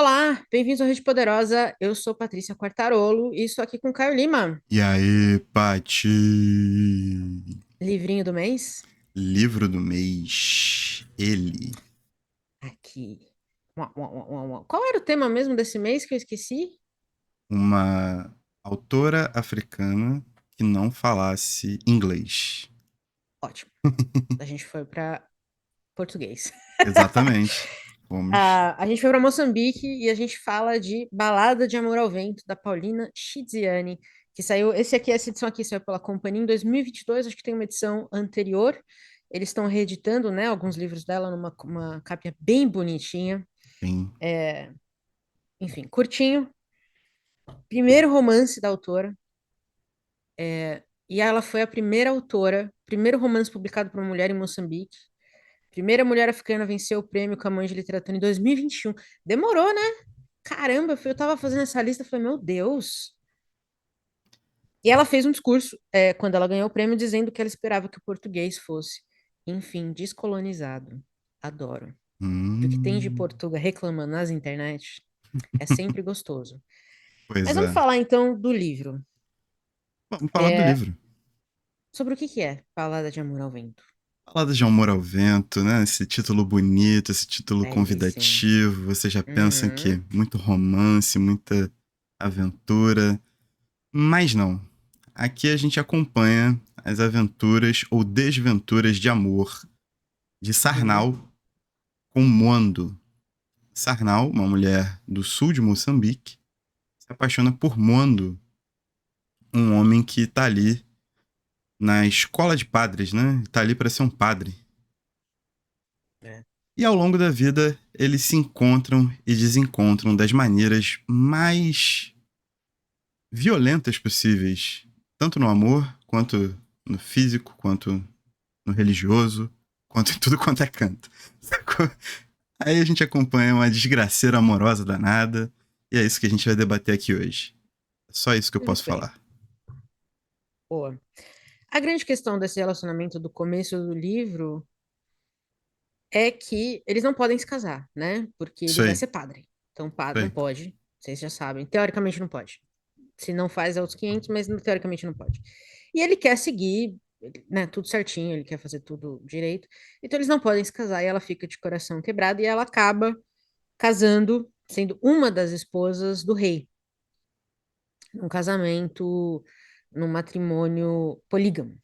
Olá, bem-vindos ao Rede Poderosa. Eu sou Patrícia Quartarolo e estou aqui com Caio Lima. E aí, Pati? Livrinho do mês? Livro do mês. Ele. Aqui. Qual era o tema mesmo desse mês que eu esqueci? Uma autora africana que não falasse inglês. Ótimo, a gente foi para português. Exatamente. Fomos. A gente foi para Moçambique e a gente fala de Balada de Amor ao Vento, da Paulina Chiziane, que saiu. Essa edição aqui saiu pela companhia em 2022. Acho que tem uma edição anterior. Eles estão reeditando, né, alguns livros dela numa uma capinha bem bonitinha. Bem, Enfim, curtinho. Primeiro romance da autora. E ela foi a primeira autora, primeiro romance publicado por uma mulher em Moçambique. Primeira mulher africana a vencer o prêmio Camões de Literatura em 2021. Demorou, né? Caramba, eu tava fazendo essa lista e falei, meu Deus. E ela fez um discurso, quando ela ganhou o prêmio, dizendo que ela esperava que o português fosse, enfim, descolonizado. Adoro. E o que tem de hum. Portuga reclamando nas internet é sempre gostoso. Mas Pois vamos é. falar então do livro. Vamos falar do É, livro. sobre o que que é Balada de Amor ao Vento? Balada de Amor ao Vento, né? Esse título bonito, esse título Belíssimo. convidativo. Você já pensa em Uhum, quê? Muito romance, muita aventura. Mas não. Aqui a gente acompanha as aventuras ou desventuras de amor de uhum, Sarnau com Moando. Sarnau, uma mulher do sul de Moçambique, se apaixona por Moando, um homem que tá ali na escola de padres, né? Tá ali para ser um padre. é. E ao longo da vida, eles se encontram e desencontram das maneiras mais violentas possíveis, tanto no amor, quanto no físico, quanto no religioso, quanto em tudo quanto é canto. Sacou? Aí a gente acompanha uma desgraceira amorosa danada, e é isso que a gente vai debater aqui hoje. É só isso que eu posso Muito bem. falar. Boa. A grande questão desse relacionamento do começo do livro é que eles não podem se casar, né? Porque Isso ele vai aí, ser padre. Então, isso padre não aí. pode, vocês já sabem. Teoricamente não pode. Se não faz, é outros 500, mas teoricamente não pode. E ele quer seguir, né, tudo certinho, ele quer fazer tudo direito. Então, eles não podem se casar e ela fica de coração quebrado e ela acaba casando, sendo uma das esposas do rei, num casamento, num matrimônio polígamo.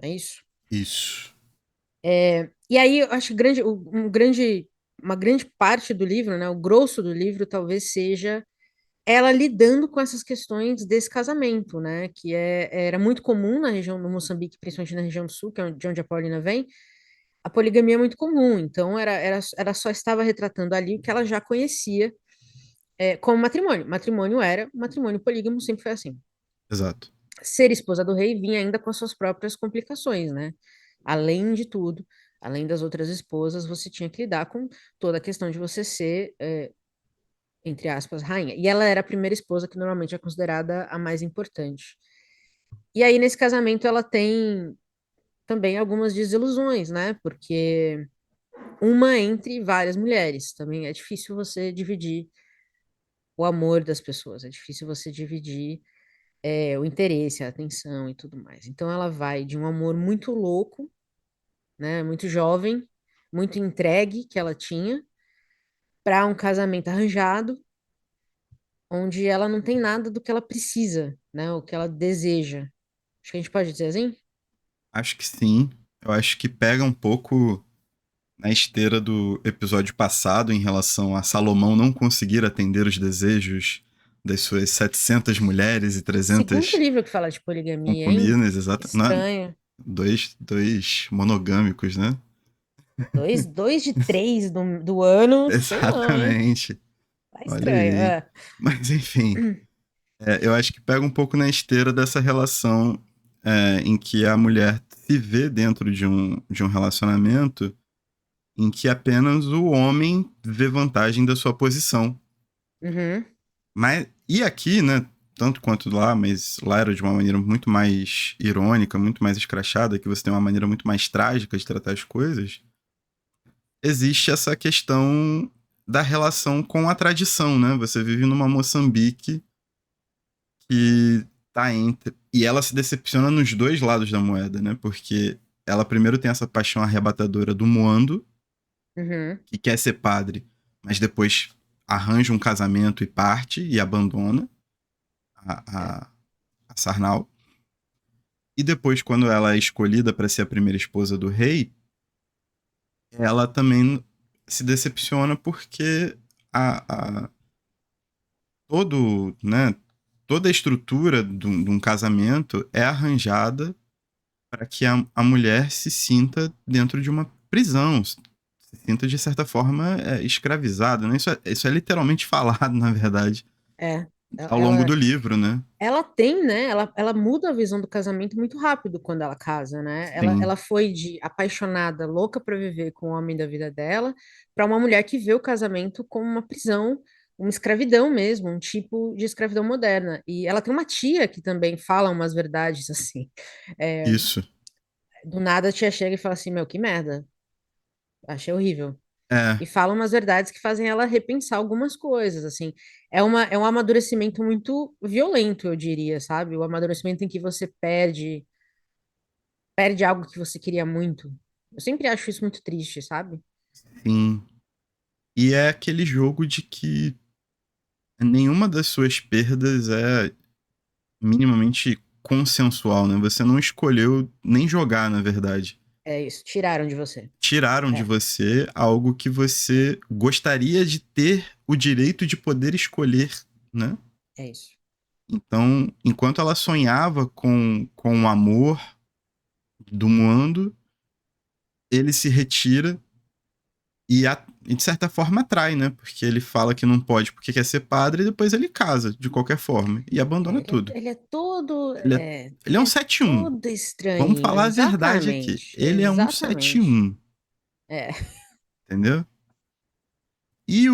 É isso? Isso. E aí, eu acho que uma grande parte do livro, né, o grosso do livro, talvez seja ela lidando com essas questões desse casamento, né, que era muito comum na região do Moçambique, principalmente na região do sul, que é de onde a Paulina vem, a poligamia é muito comum, então ela só estava retratando ali o que ela já conhecia, como matrimônio. Matrimônio era, matrimônio polígamo sempre foi assim. Exato. Ser esposa do rei vinha ainda com as suas próprias complicações, né? Além de tudo, além das outras esposas, você tinha que lidar com toda a questão de você ser, entre aspas, rainha. E ela era a primeira esposa, que normalmente é considerada a mais importante. E aí, nesse casamento, ela tem também algumas desilusões, né? Porque uma entre várias mulheres. Também é difícil você dividir o amor das pessoas, é difícil você dividir o interesse, a atenção e tudo mais. Então ela vai de um amor muito louco, né, muito jovem, muito entregue que ela tinha, para um casamento arranjado, onde ela não tem nada do que ela precisa, né, o que ela deseja. Acho que a gente pode dizer assim? Acho que sim. Eu acho que pega um pouco na esteira do episódio passado em relação a Salomão não conseguir atender os desejos das suas 700 mulheres e Segundo 300 livro que fala de poligamia, hein? concubinas, exato. Não, Estranho. dois monogâmicos, né? Dois de três do ano, sei não, hein? Exatamente. Tá Olha estranho. aí. Mas enfim, eu acho que pega um pouco na esteira dessa relação em que a mulher se vê dentro de um relacionamento em que apenas o homem vê vantagem da sua posição. Uhum, Mas, e aqui, né, tanto quanto lá, mas lá era de uma maneira muito mais irônica, muito mais escrachada, que você tem uma maneira muito mais trágica de tratar as coisas, existe essa questão da relação com a tradição, né? Você vive numa Moçambique que tá entre. E ela se decepciona nos dois lados da moeda, né? Porque ela primeiro tem essa paixão arrebatadora do Moando, Uhum. que quer ser padre, mas depois arranja um casamento e parte e abandona É. a, a Sarnau. E depois, quando ela é escolhida para ser a primeira esposa do rei, ela também se decepciona porque a todo, né, toda a estrutura de um casamento é arranjada para que a mulher se sinta dentro de uma prisão, se sinta de certa forma escravizada, né? Isso é literalmente falado, na verdade, É. ao longo do Ela, livro, né? ela tem, né? Ela muda a visão do casamento muito rápido quando ela casa, né? Sim, Ela foi de apaixonada, louca para viver com o homem da vida dela, para uma mulher que vê o casamento como uma prisão, uma escravidão mesmo, um tipo de escravidão moderna. E ela tem uma tia que também fala umas verdades assim. É, isso. do nada a tia chega e fala assim: Meu, que merda, achei horrível. É, E fala umas verdades que fazem ela repensar algumas coisas, assim. É um amadurecimento muito violento, eu diria, sabe? O amadurecimento em que você perde algo que você queria muito. Eu sempre acho isso muito triste, sabe? sim. E é aquele jogo de que nenhuma das suas perdas é minimamente consensual, né? Você não escolheu nem jogar, na verdade. É isso, tiraram de você. Tiraram de É, você algo que você gostaria de ter o direito de poder escolher, né? é isso. Então, enquanto ela sonhava com o amor do mundo, ele se retira e, de certa forma, atrai, né? Porque ele fala que não pode porque quer ser padre e depois ele casa, de qualquer forma, e abandona tudo. Ele é todo, Ele é ele um é 7-1. todo Vamos estranho, falar a verdade aqui. exatamente, Ele é um exatamente. 7-1, É, entendeu? E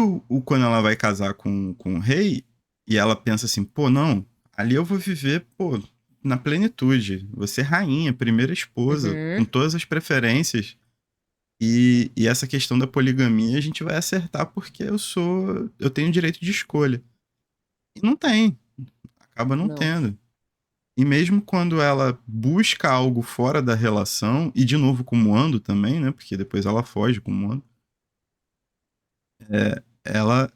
quando ela vai casar com o rei, e ela pensa assim, pô, não, ali eu vou viver, pô, na plenitude. Vou ser rainha, primeira esposa, com uhum, todas as preferências. E essa questão da poligamia a gente vai acertar porque eu tenho direito de escolha. E não tem, acaba não não, tendo. E mesmo quando ela busca algo fora da relação, e de novo com o Moando também, né? Porque depois ela foge com o Moando,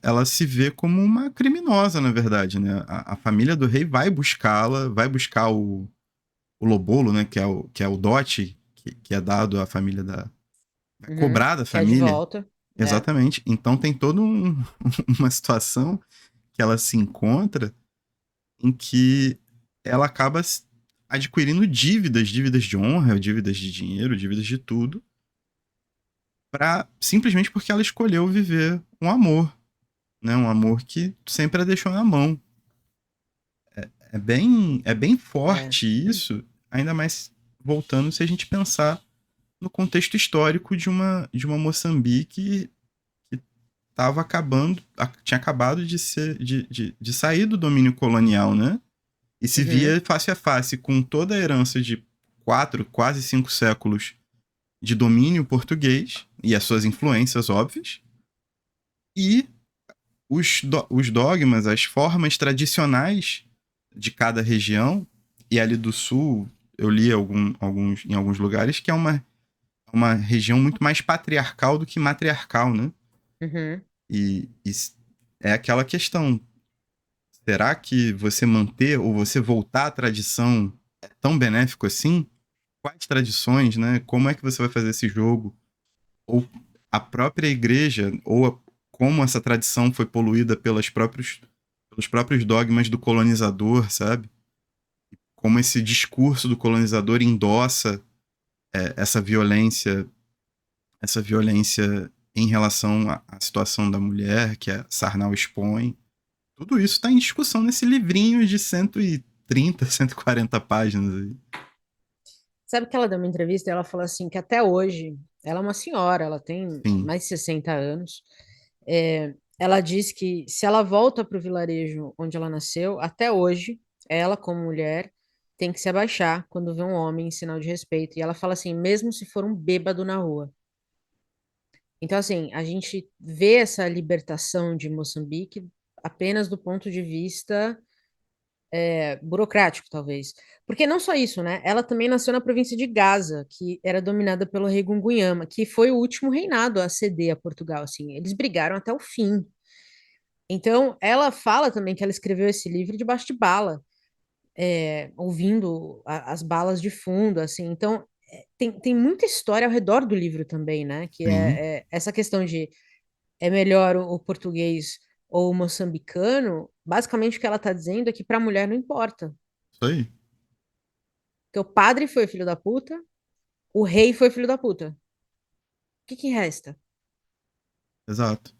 ela se vê como uma criminosa, na verdade, né? A família do rei vai buscá-la, vai buscar o lobolo, né? Que é o dote que é dado à família vai uhum, cobrar da quer de família. volta, é, Exatamente. Então tem toda uma situação que ela se encontra em que ela acaba adquirindo dívidas, dívidas de honra, dívidas de dinheiro, dívidas de tudo, simplesmente porque ela escolheu viver um amor, né? Um amor que sempre a deixou na mão. É bem é, forte isso, ainda mais voltando se a gente pensar no contexto histórico de uma Moçambique que estava acabando, tinha acabado de sair do domínio colonial, né? E se uhum. via face a face com toda a herança de 4, quase 5 séculos de domínio português e as suas influências óbvias, e os dogmas, as formas tradicionais de cada região, e ali do sul eu li em alguns lugares que é uma região muito mais patriarcal do que matriarcal, né? Uhum. E é aquela questão, será que você manter ou você voltar à tradição é tão benéfico assim? Quais tradições, né? Como é que você vai fazer esse jogo? Ou a própria igreja, como essa tradição foi poluída pelos próprios dogmas do colonizador, sabe? Como esse discurso do colonizador endossa essa violência em relação à situação da mulher que a Sarnau expõe. Tudo isso está em discussão nesse livrinho de 130, 140 páginas aí. Sabe que ela deu uma entrevista e ela falou assim que até hoje, ela é uma senhora, ela tem Sim, mais de 60 anos, ela diz que se ela volta para o vilarejo onde ela nasceu, até hoje, ela como mulher tem que se abaixar quando vê um homem em sinal de respeito. E ela fala assim, mesmo se for um bêbado na rua. Então, assim, a gente vê essa libertação de Moçambique apenas do ponto de vista burocrático, talvez. Porque não só isso, né? Ela também nasceu na província de Gaza, que era dominada pelo rei Gungunhama, que foi o último reinado a ceder a Portugal, assim. Eles brigaram até o fim. Então, ela fala também que ela escreveu esse livro debaixo de bala, ouvindo as balas de fundo, assim. Então, tem muita história ao redor do livro também, né? Que Sim, é essa questão de é melhor o português ou o moçambicano. Basicamente, o que ela está dizendo é que para a mulher não importa. isso aí. Porque o padre foi filho da puta, o rei foi filho da puta. O que que resta? Exato.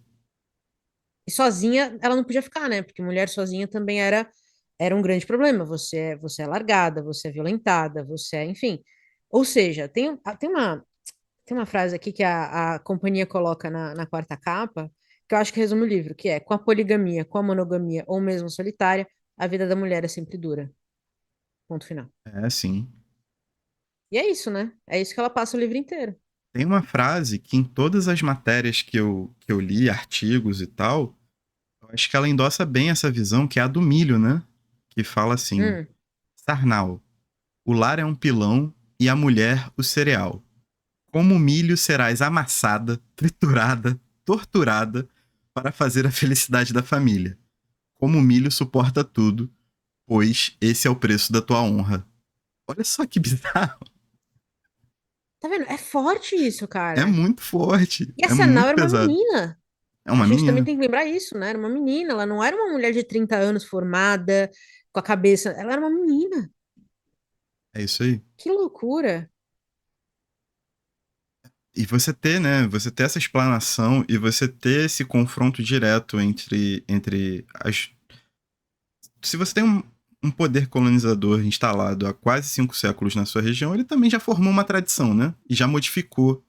E sozinha ela não podia ficar, né? Porque mulher sozinha também era um grande problema. Você é largada, você é violentada, você é, enfim. Ou seja, tem uma frase aqui que a companhia coloca na quarta capa, que eu acho que resume o livro, que é: com a poligamia, com a monogamia ou mesmo solitária, a vida da mulher é sempre dura. Ponto final. É, sim. E é isso, né? É isso que ela passa o livro inteiro. Tem uma frase que em todas as matérias que eu li, artigos e tal, eu acho que ela endossa bem essa visão, que é a do milho, né? Que fala assim: Hum, Sarnal, o lar é um pilão e a mulher o cereal. Como o milho serás amassada, triturada, torturada para fazer a felicidade da família. Como o milho suporta tudo, pois esse é o preço da tua honra. Olha só que bizarro. tá vendo? É forte isso, É cara. muito forte, E a é Sanal muito era uma pesado. menina. É A uma gente também menina. tem que lembrar isso, né? Era uma menina. Ela não era uma mulher de 30 anos formada, com a cabeça. Ela era uma menina. É isso aí. Que loucura. E você ter, né? Você ter essa explanação e você ter esse confronto direto entre as. Se você tem um poder colonizador instalado há quase 5 séculos na sua região, ele também já formou uma tradição, né? E já modificou Já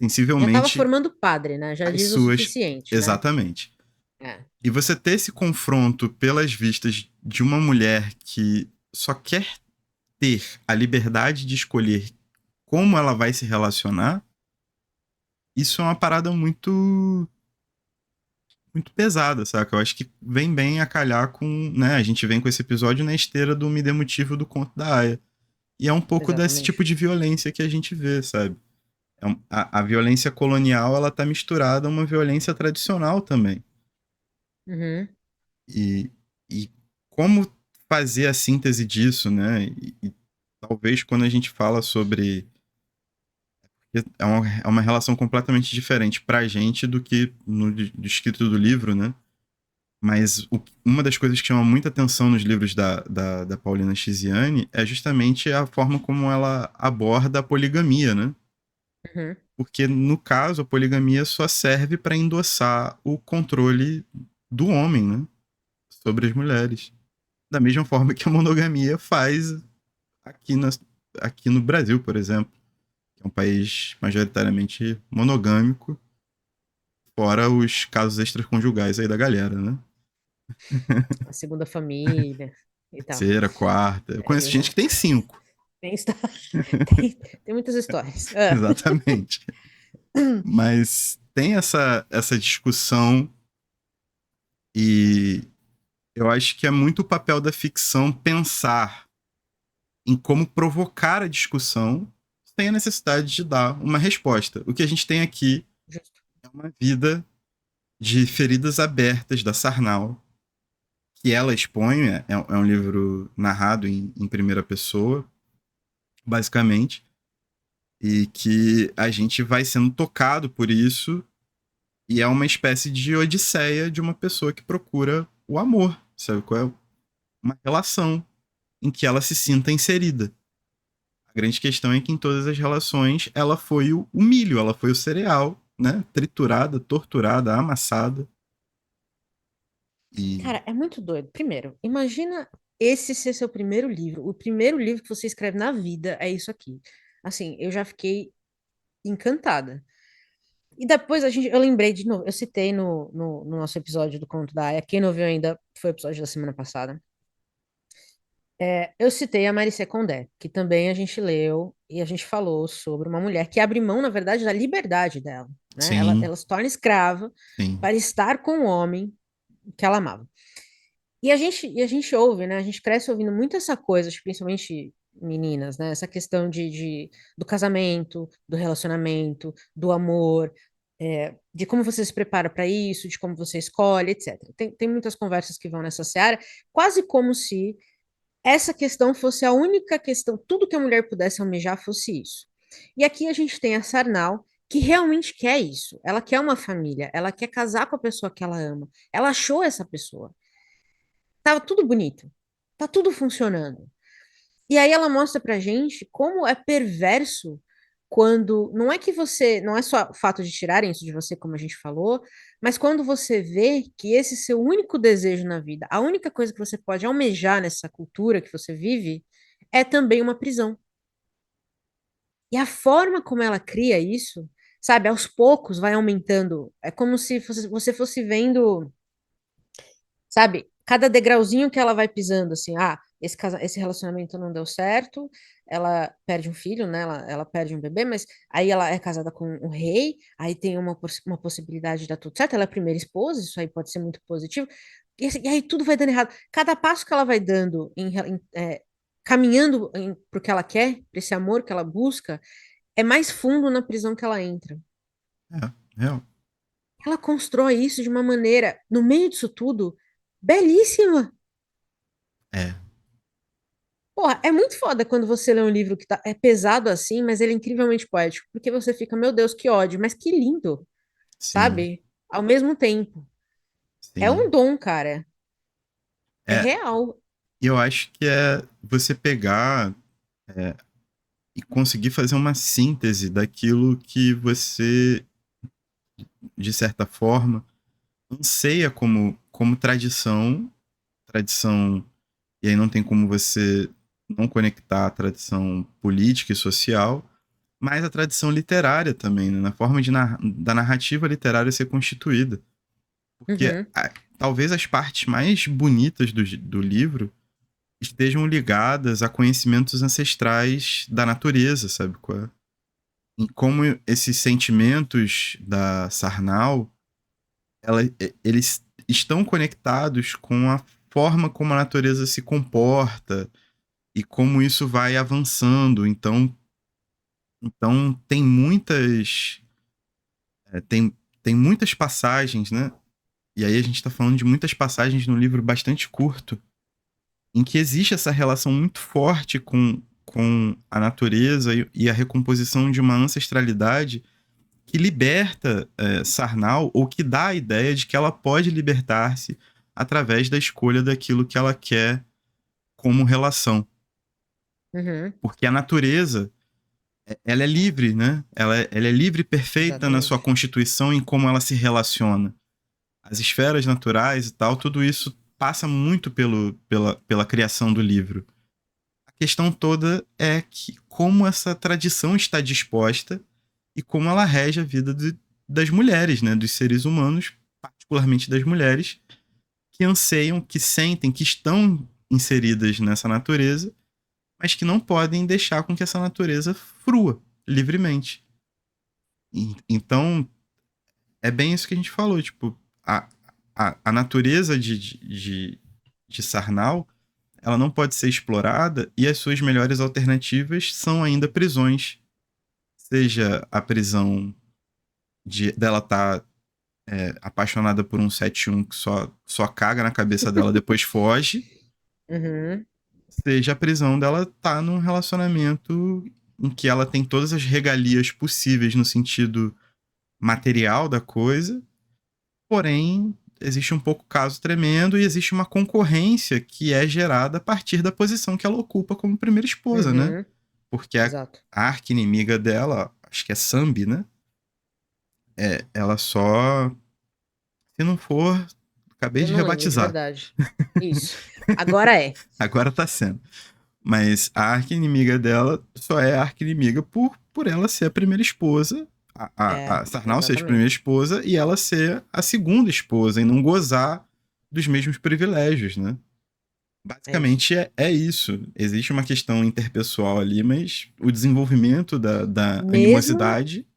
estava sensivelmente formando padre, né? Já as diz o suas. suficiente, né? Exatamente. É, E você ter esse confronto pelas vistas de uma mulher que só quer ter a liberdade de escolher como ela vai se relacionar, isso é uma parada muito pesada, saca? Eu acho que vem bem a calhar com, né, a gente vem com esse episódio na esteira do Me Dê Motivo do Conto da Aya. E é um pouco desse tipo exatamente. de violência que a gente vê, sabe? A violência colonial, ela tá misturada a uma violência tradicional também. Uhum, E, e como fazer a síntese disso, né? E talvez quando a gente fala sobre é uma relação completamente diferente pra gente do que no do escrito do livro, né? Mas uma das coisas que chama muita atenção nos livros da Paulina Chiziane é justamente a forma como ela aborda a poligamia, né? uhum. Porque, no caso, a poligamia só serve para endossar o controle do homem, né? Sobre as mulheres. Da mesma forma que a monogamia faz aqui, aqui no Brasil, por exemplo, que é um país majoritariamente monogâmico, fora os casos extraconjugais aí da galera, né? A segunda família e tal. Terceira, quarta. Eu conheço gente que tem Exato. 5. Tem, histó- tem muitas histórias. Ah. Exatamente. Mas tem essa discussão e eu acho que é muito o papel da ficção pensar em como provocar a discussão sem a necessidade de dar uma resposta. O que a gente tem aqui Justo. é uma vida de feridas abertas da Sarnau, que ela expõe, é um livro narrado em primeira pessoa, basicamente, e que a gente vai sendo tocado por isso, e é uma espécie de odisseia de uma pessoa que procura o amor, sabe? Qual é uma relação em que ela se sinta inserida. A grande questão é que em todas as relações ela foi o milho, ela foi o cereal, né? Triturada, torturada, amassada. E Cara, é muito doido. Primeiro, imagina esse ser seu primeiro livro. O primeiro livro que você escreve na vida é isso aqui. Assim, eu já fiquei encantada. E depois eu lembrei de novo, eu citei no nosso episódio do Conto da Aya, quem não viu ainda foi o episódio da semana passada. Eu citei a Marice Condé, que também a gente leu e a gente falou sobre uma mulher que abre mão, na verdade, da liberdade dela. né? Sim, Ela se torna escrava sim. para estar com o homem que ela amava. E a gente ouve, né? A gente cresce ouvindo muito essa coisa, acho que principalmente meninas, né? Essa questão do casamento, do relacionamento, do amor, de como você se prepara para isso, de como você escolhe, etc. Tem muitas conversas que vão nessa seara, quase como se essa questão fosse a única questão, tudo que a mulher pudesse almejar fosse isso. E aqui a gente tem a Sarnal, que realmente quer isso. Ela quer uma família, ela quer casar com a pessoa que ela ama. Ela achou essa pessoa. Tava tudo bonito, tá tudo funcionando. E aí ela mostra pra gente como é perverso quando não é que você, não é só o fato de tirarem isso de você, como a gente falou, mas quando você vê que esse seu único desejo na vida, a única coisa que você pode almejar nessa cultura que você vive, é também uma prisão. E a forma como ela cria isso, sabe, aos poucos vai aumentando. É como se você fosse vendo, sabe, cada degrauzinho que ela vai pisando, assim, esse relacionamento não deu certo, ela perde um filho, né, ela perde um bebê, mas aí ela é casada com o rei, aí tem uma possibilidade de dar tudo certo, ela é a primeira esposa, isso aí pode ser muito positivo, e aí tudo vai dando errado. Cada passo que ela vai dando, caminhando pro que ela quer, para esse amor que ela busca, é mais fundo na prisão que ela entra. É, real. Ela constrói isso de uma maneira, no meio disso tudo, belíssima. É, Porra, é muito foda quando você lê um livro que é pesado assim, mas ele é incrivelmente poético, porque você fica, meu Deus, que ódio, mas que lindo, sim, sabe? Ao mesmo tempo. É um sim. dom, cara. É É, real. e eu acho que é você pegar e conseguir fazer uma síntese daquilo que você, de certa forma, anseia como tradição, tradição, e aí não tem como você não conectar a tradição política e social, mas a tradição literária também, né? Na forma da narrativa literária ser constituída. Porque Uhum, talvez as partes mais bonitas do livro estejam ligadas a conhecimentos ancestrais da natureza, sabe? Em como esses sentimentos da Sarnau, eles estão conectados com a forma como a natureza se comporta e como isso vai avançando. Então tem muitas passagens, né? E aí a gente está falando de muitas passagens num livro bastante curto, em que existe essa relação muito forte com a natureza e a recomposição de uma ancestralidade que liberta Sarnau, ou que dá a ideia de que ela pode libertar-se através da escolha daquilo que ela quer como relação. uhum, Porque a natureza, ela é livre, né? Ela é livre e perfeita na sua exatamente. constituição em como ela se relaciona. As esferas naturais e tal, tudo isso passa muito pela criação do livro. A questão toda é que como essa tradição está disposta e como ela rege a vida das mulheres, né, dos seres humanos, particularmente das mulheres, que anseiam, que sentem, que estão inseridas nessa natureza, mas que não podem deixar com que essa natureza frua livremente. Então, é bem isso que a gente falou, tipo, a natureza de Sarnau, ela não pode ser explorada e as suas melhores alternativas são ainda prisões. Seja a prisão dela estar apaixonada por um 71 que só caga na cabeça dela depois foge, Uhum, seja a prisão dela estar num relacionamento em que ela tem todas as regalias possíveis no sentido material da coisa, porém existe um pouco caso tremendo e existe uma concorrência que é gerada a partir da posição que ela ocupa como primeira esposa, né? uhum, Porque exato. a arqui-inimiga dela, acho que é Sambi, né? Ela só. Se não for, acabei Eu de não lembro de rebatizar. verdade. Isso. Agora é. Agora tá sendo. Mas a arqui-inimiga dela só é arqui-inimiga por ela ser a primeira esposa, É, a Sarnau ser a primeira exatamente. esposa e ela ser a segunda esposa e não gozar dos mesmos privilégios, né? É isso. Basicamente é isso. Existe uma questão interpessoal ali, mas o desenvolvimento da Mesmo animosidade.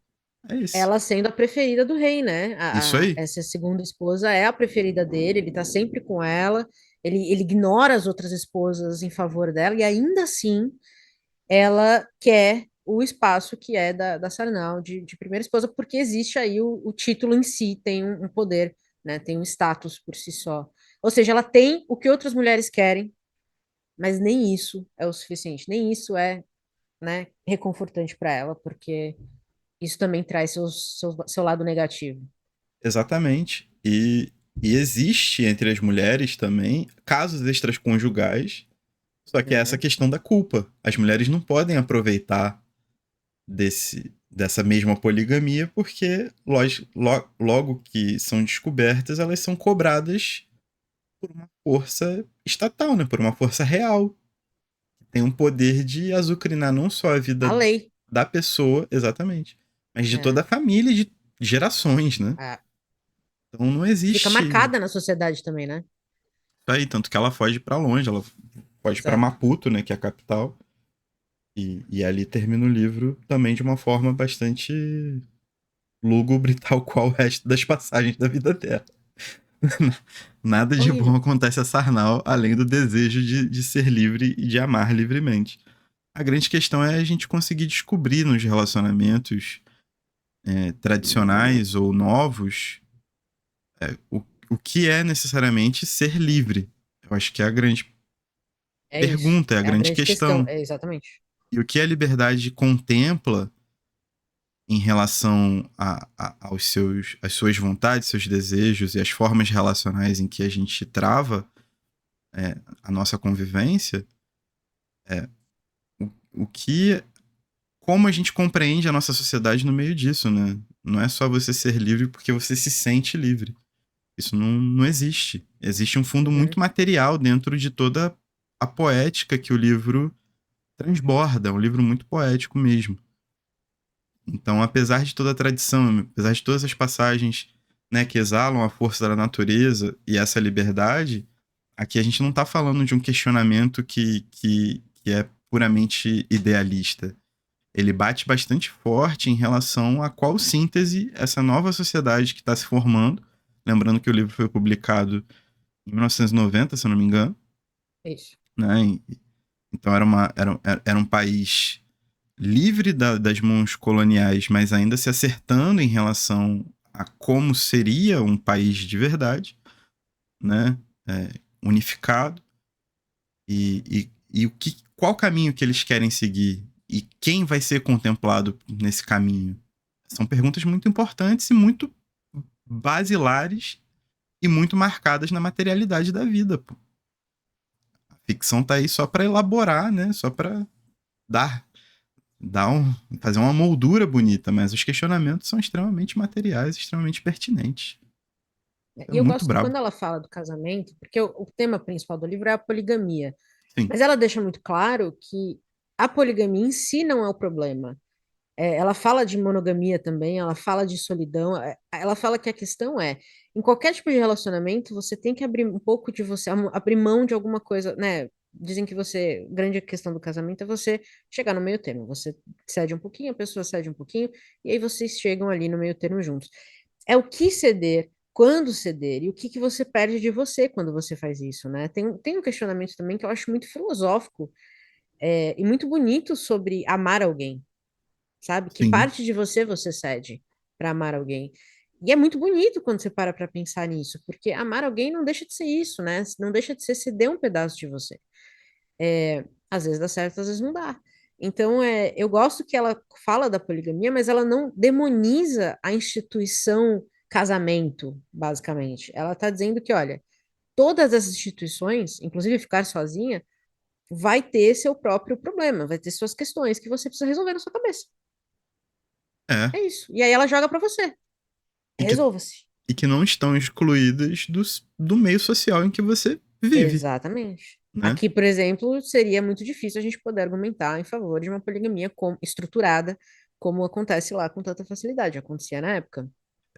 É isso. Ela sendo a preferida do rei, né? Isso aí. Essa segunda esposa é a preferida dele, ele tá sempre com ela, ele ignora as outras esposas em favor dela, e ainda assim ela quer o espaço que é da Sarnau de primeira esposa, porque existe aí o título em si, tem um poder, né? Tem um status por si só. Ou seja, ela tem o que outras mulheres querem, mas nem isso é o suficiente, nem isso é, né, reconfortante para ela, porque isso também traz seu lado negativo. Exatamente. E existe entre as mulheres também casos extraconjugais, só que é essa Uhum. questão da culpa. As mulheres não podem aproveitar dessa mesma poligamia porque logo que são descobertas, elas são cobradas por uma força estatal, né? Por uma força real. Tem um poder de azucrinar não só a A vida lei, da pessoa, exatamente, mas de toda né? a família, de gerações, né? É, Então não fica existe marcada na sociedade também, né? isso aí, tanto que ela foge pra longe, ela foge pra Exato. Maputo, né, que é a capital, e ali termina o livro também de uma forma bastante lúgubre, tal qual o resto das passagens da vida dela. Nada de bom Horrível. acontece a Sarnau, além do desejo de ser livre e de amar livremente. A grande questão é a gente conseguir descobrir nos relacionamentos tradicionais ou novos o que é necessariamente ser livre. Eu acho que é a grande É isso. pergunta, é a É a grande grande questão. questão. É exatamente. E o que a liberdade contempla em relação às suas vontades, seus desejos e as formas relacionais em que a gente trava a nossa convivência, o que, como a gente compreende a nossa sociedade no meio disso, né? Não é só você ser livre porque você se sente livre. Isso não existe. Existe um fundo Uhum. muito material dentro de toda a poética que o livro transborda. É um livro muito poético mesmo. Então, apesar de toda a tradição, apesar de todas as passagens, né, que exalam a força da natureza e essa liberdade, aqui a gente não está falando de um questionamento que é puramente idealista. Ele bate bastante forte em relação a qual síntese essa nova sociedade que está se formando. Lembrando que o livro foi publicado em 1990, se eu não me engano, É isso. né? Então era um país livre das mãos coloniais, mas ainda se acertando em relação a como seria um país de verdade, né? Unificado e qual caminho que eles querem seguir e quem vai ser contemplado nesse caminho. São perguntas muito importantes e muito basilares e muito marcadas na materialidade da vida. Pô. A ficção tá aí só para elaborar, né? Só para dar fazer uma moldura bonita, mas os questionamentos são extremamente materiais, extremamente pertinentes. É E eu muito gosto brabo. quando ela fala do casamento, porque o tema principal do livro é a poligamia. Sim, Mas ela deixa muito claro que a poligamia em si não é o problema. Ela fala de monogamia também, ela fala de solidão, ela fala que a questão é, em qualquer tipo de relacionamento, você tem que abrir um pouco de você, abrir mão de alguma coisa, né? Dizem que você, grande questão do casamento é você chegar no meio termo, você cede um pouquinho, a pessoa cede um pouquinho, e aí vocês chegam ali no meio termo juntos. É o que ceder, quando ceder, e o que que você perde de você quando você faz isso, né? Tem um questionamento também que eu acho muito filosófico, e muito bonito sobre amar alguém, sabe? Que sim. parte de você cede para amar alguém. E é muito bonito quando você para pensar nisso, porque amar alguém não deixa de ser isso, né? Não deixa de ser ceder um pedaço de você. Às vezes dá certo, às vezes não dá. Então, eu gosto que ela fala da poligamia, mas ela não demoniza a instituição casamento, basicamente. Ela está dizendo que, olha, todas as instituições, inclusive ficar sozinha, vai ter seu próprio problema, vai ter suas questões que você precisa resolver na sua cabeça. É. É isso. E aí ela joga pra você. E que, Resolva-se. e que não estão excluídas do meio social em que você vive, Exatamente. né? Aqui, por exemplo, seria muito difícil a gente poder argumentar em favor de uma poligamia estruturada, como acontece lá com tanta facilidade. Acontecia na época.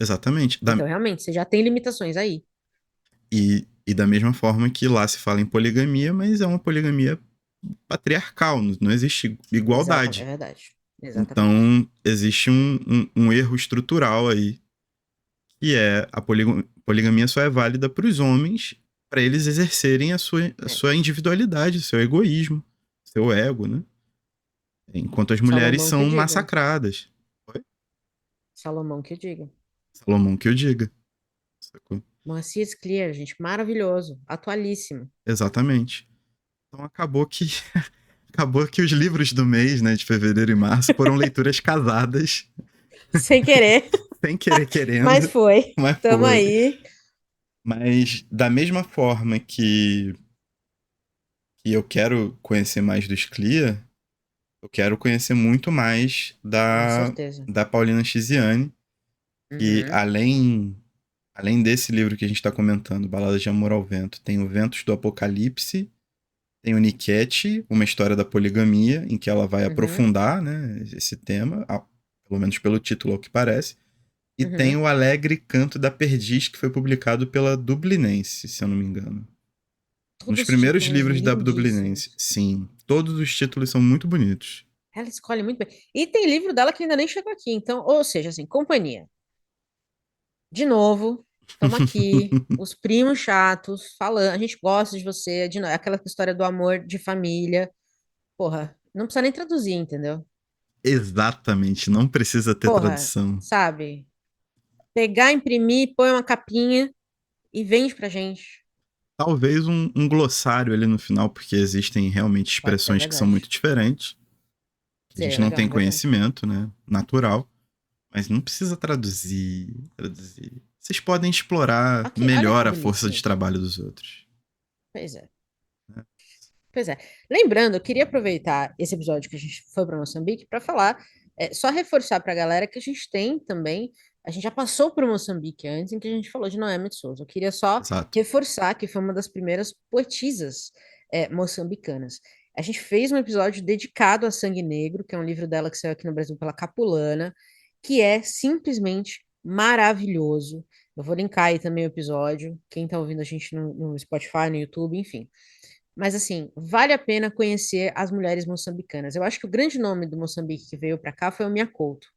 Exatamente. Então, realmente, você já tem limitações aí. E da mesma forma que lá se fala em poligamia, mas é uma poligamia patriarcal, não existe Exatamente, é igualdade. verdade. Exatamente. Então, existe um erro estrutural aí, que é a poligamia só é válida para os homens, para eles exercerem a É. sua individualidade, seu egoísmo, seu ego, né? Enquanto as mulheres Salomão que o são diga. massacradas. Foi Salomão que o diga. Salomão que eu diga. Sacou? Moacir Clear, gente, maravilhoso, atualíssimo. Exatamente. Então acabou que os livros do mês, né, de fevereiro e março, foram leituras casadas, Sem querer, sem querer mas querendo, foi. mas Tamo foi. aí. Mas da mesma forma que eu quero conhecer mais dos Clia, eu quero conhecer muito mais Com certeza. da Paulina Chiziane, que Uhum, além desse livro que a gente está comentando, Balada de Amor ao Vento, tem o Ventos do Apocalipse, tem o Niket, uma história da poligamia, em que ela vai uhum, aprofundar, né, esse tema, pelo menos pelo título ao que parece. E tem uhum. o Alegre Canto da Perdiz, que foi publicado pela Dublinense, se eu não me engano. Um dos Todos os primeiros títulos livros da Dublinense. lindíssimos. Sim, todos os títulos são muito bonitos. Ela escolhe muito bem. E tem livro dela que ainda nem chegou aqui. Então, ou seja, assim, companhia. De novo, estamos aqui, os primos chatos, falando. A gente gosta de você. De novo, aquela história do amor de família. Porra, não precisa nem traduzir, entendeu? Exatamente, não precisa ter Porra, tradução. sabe? Pegar, imprimir, põe uma capinha e vende pra gente. Talvez um glossário ali no final, porque existem realmente Pode ser expressões que são muito verdade. diferentes, que a Seria gente não tem legal, verdade. conhecimento, né? Natural. Mas não precisa traduzir. Vocês podem explorar Ok, olha que melhor a força de bonitinho. trabalho dos outros. Pois é. Né? Pois é. Lembrando, eu queria aproveitar esse episódio que a gente foi para Moçambique para falar, só reforçar para a galera que a gente tem também, a gente já passou por Moçambique antes, em que a gente falou de Noemi de Souza. Eu queria só Exato. reforçar que foi uma das primeiras poetisas moçambicanas. A gente fez um episódio dedicado a Sangue Negro, que é um livro dela que saiu aqui no Brasil pela Capulana, que é simplesmente maravilhoso. Eu vou linkar aí também o episódio, quem está ouvindo a gente no Spotify, no YouTube, enfim. Mas assim, vale a pena conhecer as mulheres moçambicanas. Eu acho que o grande nome do Moçambique que veio para cá foi o Mia Couto,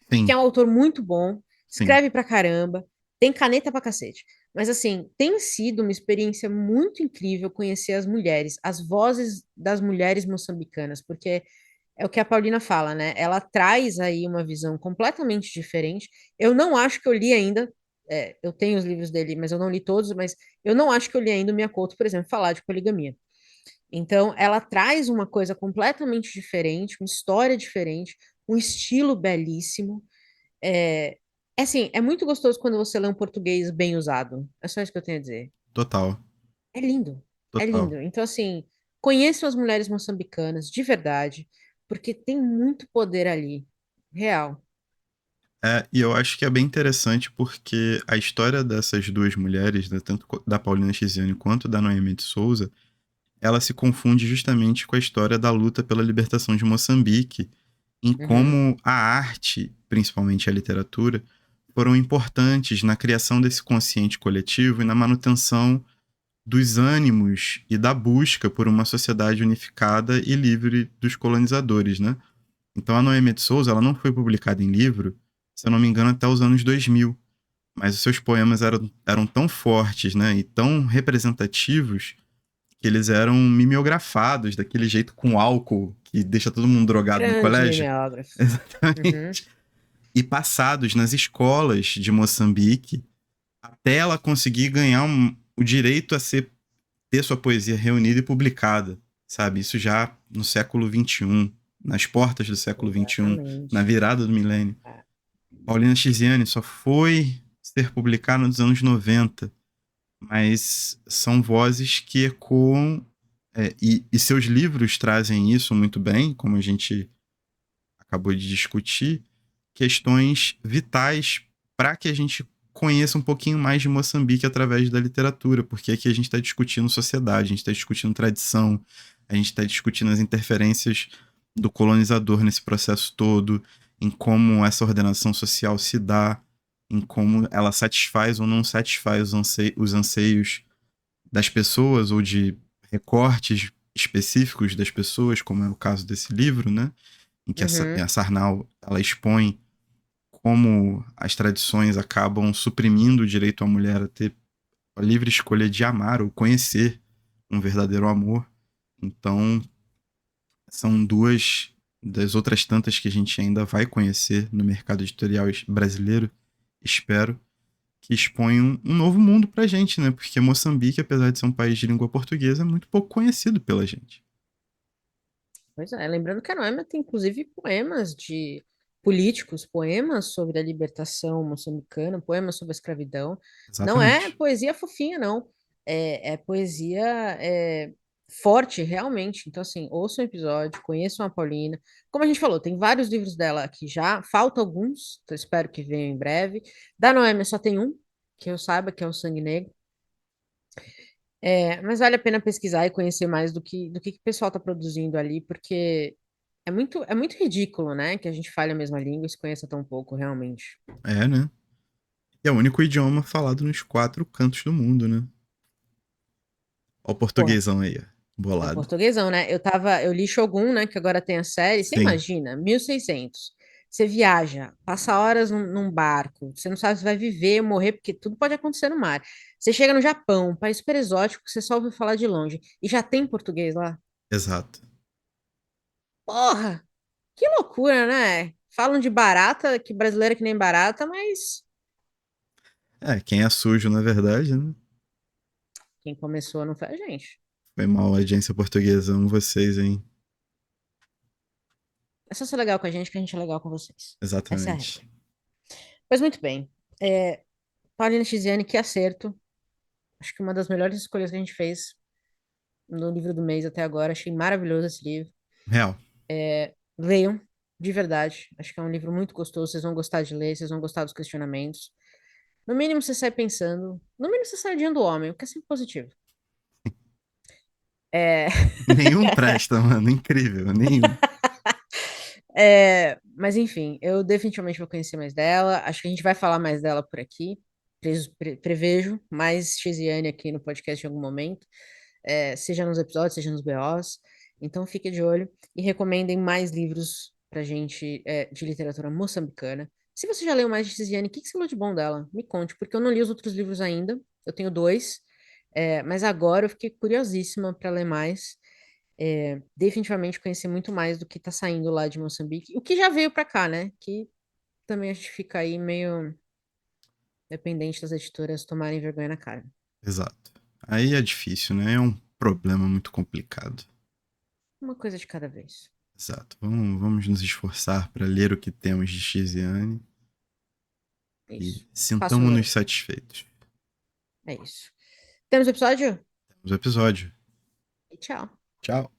que é Sim, um autor muito bom, sim. escreve pra caramba, tem caneta pra cacete. Mas assim, tem sido uma experiência muito incrível conhecer as mulheres, as vozes das mulheres moçambicanas, porque é o que a Paulina fala, né? Ela traz aí uma visão completamente diferente. Eu não acho que eu li ainda, eu tenho os livros dele, mas eu não li todos, mas eu não acho que eu li ainda o Mia Couto, por exemplo, falar de poligamia. Então, ela traz uma coisa completamente diferente, uma história diferente, um estilo belíssimo. É, assim, é muito gostoso quando você lê um português bem usado. É só isso que eu tenho a dizer. Total. É lindo, é Total. lindo. Então, assim, conheçam as mulheres moçambicanas de verdade, porque tem muito poder ali, real. E eu acho que é bem interessante porque a história dessas duas mulheres, né, tanto da Paulina Chiziane quanto da Noemi de Souza, ela se confunde justamente com a história da luta pela libertação de Moçambique, em Uhum. como a arte, principalmente a literatura, foram importantes na criação desse consciente coletivo e na manutenção dos ânimos e da busca por uma sociedade unificada e livre dos colonizadores, né? Então a Noemi de Souza, ela não foi publicada em livro, se eu não me engano, até os anos 2000, mas os seus poemas eram tão fortes, né, e tão representativos que eles eram mimeografados daquele jeito com álcool que deixa todo mundo drogado no Grande colégio. mimeógrafo. Uhum. Exatamente. E passados nas escolas de Moçambique até ela conseguir ganhar o direito a ter sua poesia reunida e publicada, sabe? Isso já no século XXI, nas portas do século XXI, na Exatamente. virada do milênio. É. Paulina Chiziane só foi ser publicada nos anos 90, mas são vozes que ecoam, e seus livros trazem isso muito bem, como a gente acabou de discutir, questões vitais para que a gente conheça um pouquinho mais de Moçambique através da literatura, porque aqui a gente está discutindo sociedade, a gente está discutindo tradição, a gente está discutindo as interferências do colonizador nesse processo todo, em como essa ordenação social se dá, em como ela satisfaz ou não satisfaz os anseios das pessoas ou de recortes específicos das pessoas, como é o caso desse livro, né? em que Uhum. a Sarnau ela expõe como as tradições acabam suprimindo o direito à mulher a ter a livre escolha de amar ou conhecer um verdadeiro amor. Então, são duas das outras tantas que a gente ainda vai conhecer no mercado editorial brasileiro, espero, que expõem um novo mundo pra gente, né? Porque Moçambique, apesar de ser um país de língua portuguesa, é muito pouco conhecido pela gente. Pois é, lembrando que a Noêmia tem inclusive poemas de políticos, poemas sobre a libertação moçambicana, poemas sobre a escravidão. Não é Exatamente. poesia fofinha, não. É poesia forte, realmente. Então, assim, ouçam o episódio, conheçam a Paulina. Como a gente falou, tem vários livros dela aqui já, falta alguns, então espero que venham em breve. Da Noêmia só tem um, que eu saiba, que é o Sangue Negro. Mas vale a pena pesquisar e conhecer mais do que o pessoal está produzindo ali, porque é muito ridículo, né, que a gente fale a mesma língua e se conheça tão pouco, realmente. É, né? E é o único idioma falado nos 4 cantos do mundo, né? Ó o Porra, portuguesão aí, ó, é o bolado. portuguesão, né? Eu li Shogun, né, que agora tem a série. Você Sim, imagina, 1600. Você viaja, passa horas num barco, você não sabe se vai viver ou morrer, porque tudo pode acontecer no mar. Você chega no Japão, um país super exótico, que você só ouviu falar de longe, e já tem português lá. exato. Porra! Que loucura, né? Falam de barata, que brasileira é que nem barata, mas É, quem é sujo, na verdade, né? quem começou não foi a gente. Foi mal a agência portuguesa, amo vocês, hein? É só ser legal com a gente que a gente é legal com vocês. Essa é a Exatamente. regra. Pois muito bem. Paulina Tiziane, que acerto. Acho que uma das melhores escolhas que a gente fez no livro do mês até agora. Achei maravilhoso esse livro. Real. Leiam, de verdade. Acho que é um livro muito gostoso. Vocês vão gostar de ler, vocês vão gostar dos questionamentos. No mínimo, você sai pensando. No mínimo, você sai odiando o homem, o que é sempre positivo. É, Nenhum presta, mano. Incrível, nenhum. Mas enfim, eu definitivamente vou conhecer mais dela. Acho que a gente vai falar mais dela por aqui. Prevejo mais Xiziane aqui no podcast em algum momento, seja nos episódios, seja nos BOs. Então fique de olho e recomendem mais livros pra gente de literatura moçambicana. Se você já leu mais de Xiziane, o que que você leu de bom dela? Me conte, porque eu não li os outros livros ainda. Eu tenho dois, mas agora eu fiquei curiosíssima para ler mais. Definitivamente conhecer muito mais do que tá saindo lá de Moçambique. O que já veio para cá, né? Que também a gente fica aí meio dependente das editoras tomarem vergonha na cara. Exato. Aí é difícil, né? É um problema muito complicado. Uma coisa de cada vez. Exato. Vamos nos esforçar para ler o que temos de Xiziane É e isso. Faço sintamos-nos meu. satisfeitos. É isso. Temos episódio? Temos o episódio. E tchau. Tchau.